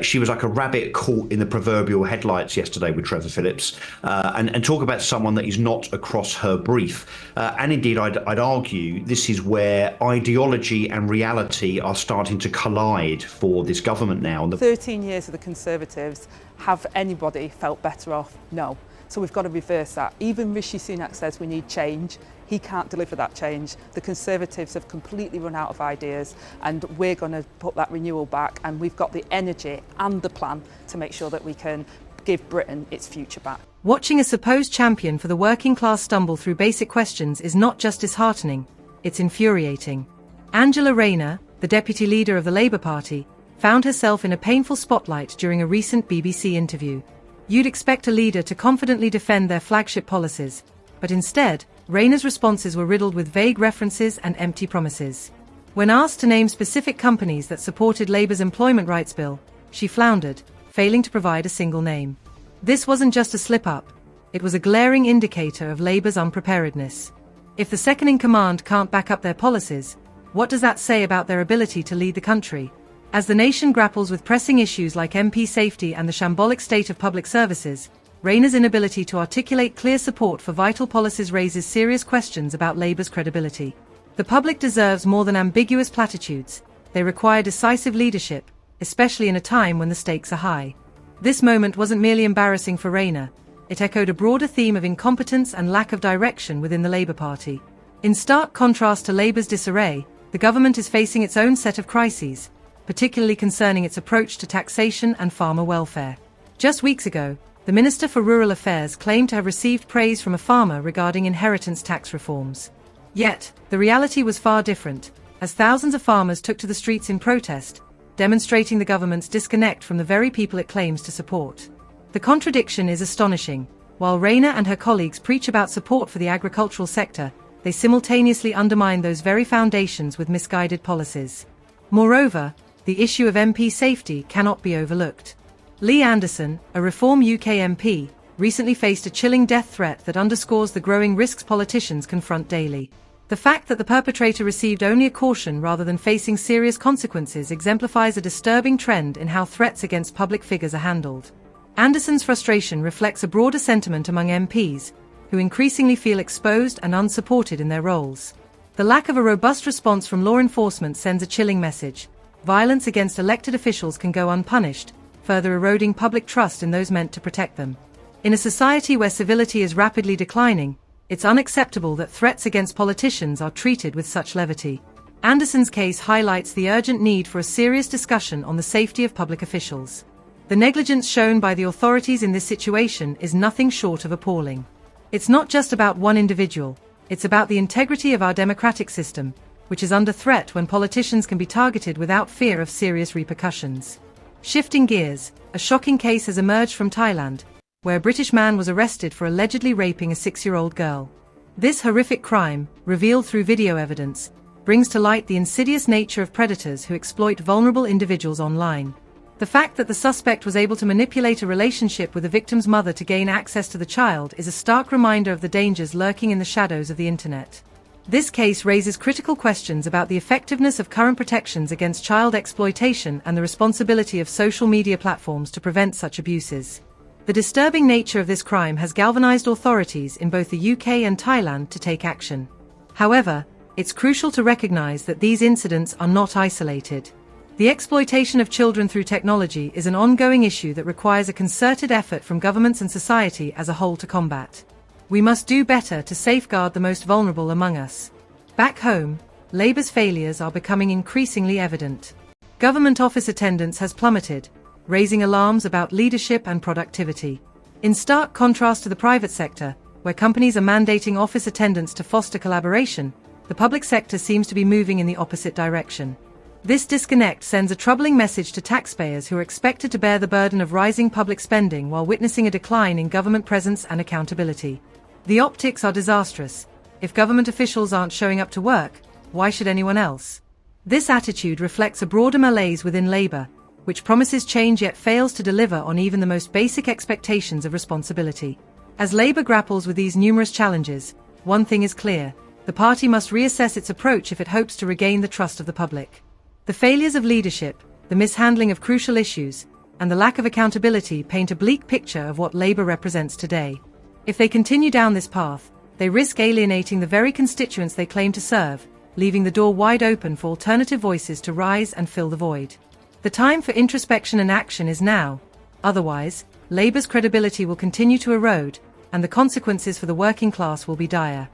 She was like a rabbit caught in the proverbial headlights yesterday with Trevor Phillips, and talk about someone that is not across her brief. And indeed, I'd argue this is where ideology and reality are starting to collide for this government now. 13 years of the Conservatives, have anybody felt better off? No. So we've got to reverse that. Even Rishi Sunak says we need change. He can't deliver that change. The Conservatives have completely run out of ideas, and we're going to put that renewal back, and we've got the energy and the plan to make sure that we can give Britain its future back. Watching a supposed champion for the working class stumble through basic questions is not just disheartening, it's infuriating. Angela Rayner, the deputy leader of the Labour Party, found herself in a painful spotlight during a recent BBC interview. You'd expect a leader to confidently defend their flagship policies, but instead, Rayner's responses were riddled with vague references and empty promises. When asked to name specific companies that supported Labour's employment rights bill, she floundered, failing to provide a single name. This wasn't just a slip-up, it was a glaring indicator of Labour's unpreparedness. If the second-in-command can't back up their policies, what does that say about their ability to lead the country? As the nation grapples with pressing issues like MP safety and the shambolic state of public services, Rayner's inability to articulate clear support for vital policies raises serious questions about Labour's credibility. The public deserves more than ambiguous platitudes. They require decisive leadership, especially in a time when the stakes are high. This moment wasn't merely embarrassing for Rayner. It echoed a broader theme of incompetence and lack of direction within the Labour Party. In stark contrast to Labour's disarray, the government is facing its own set of crises, particularly concerning its approach to taxation and farmer welfare. Just weeks ago, the Minister for Rural Affairs claimed to have received praise from a farmer regarding inheritance tax reforms. Yet, the reality was far different, as thousands of farmers took to the streets in protest, demonstrating the government's disconnect from the very people it claims to support. The contradiction is astonishing. While Rayner and her colleagues preach about support for the agricultural sector, they simultaneously undermine those very foundations with misguided policies. Moreover, the issue of MP safety cannot be overlooked. Lee Anderson, a Reform UK MP, recently faced a chilling death threat that underscores the growing risks politicians confront daily. The fact that the perpetrator received only a caution rather than facing serious consequences exemplifies a disturbing trend in how threats against public figures are handled. Anderson's frustration reflects a broader sentiment among MPs, who increasingly feel exposed and unsupported in their roles. The lack of a robust response from law enforcement sends a chilling message. Violence against elected officials can go unpunished, further eroding public trust in those meant to protect them. In a society where civility is rapidly declining, it's unacceptable that threats against politicians are treated with such levity. Anderson's case highlights the urgent need for a serious discussion on the safety of public officials. The negligence shown by the authorities in this situation is nothing short of appalling. It's not just about one individual, it's about the integrity of our democratic system, which is under threat when politicians can be targeted without fear of serious repercussions. Shifting gears, a shocking case has emerged from Thailand, where a British man was arrested for allegedly raping a 6-year-old girl. This horrific crime, revealed through video evidence, brings to light the insidious nature of predators who exploit vulnerable individuals online. The fact that the suspect was able to manipulate a relationship with the victim's mother to gain access to the child is a stark reminder of the dangers lurking in the shadows of the internet. This case raises critical questions about the effectiveness of current protections against child exploitation and the responsibility of social media platforms to prevent such abuses. The disturbing nature of this crime has galvanized authorities in both the UK and Thailand to take action. However, it's crucial to recognize that these incidents are not isolated. The exploitation of children through technology is an ongoing issue that requires a concerted effort from governments and society as a whole to combat. We must do better to safeguard the most vulnerable among us. Back home, Labour's failures are becoming increasingly evident. Government office attendance has plummeted, raising alarms about leadership and productivity. In stark contrast to the private sector, where companies are mandating office attendance to foster collaboration, the public sector seems to be moving in the opposite direction. This disconnect sends a troubling message to taxpayers who are expected to bear the burden of rising public spending while witnessing a decline in government presence and accountability. The optics are disastrous. If government officials aren't showing up to work, why should anyone else? This attitude reflects a broader malaise within Labour, which promises change yet fails to deliver on even the most basic expectations of responsibility. As Labour grapples with these numerous challenges, one thing is clear: the party must reassess its approach if it hopes to regain the trust of the public. The failures of leadership, the mishandling of crucial issues, and the lack of accountability paint a bleak picture of what Labour represents today. If they continue down this path, they risk alienating the very constituents they claim to serve, leaving the door wide open for alternative voices to rise and fill the void. The time for introspection and action is now. Otherwise, Labour's credibility will continue to erode, and the consequences for the working class will be dire.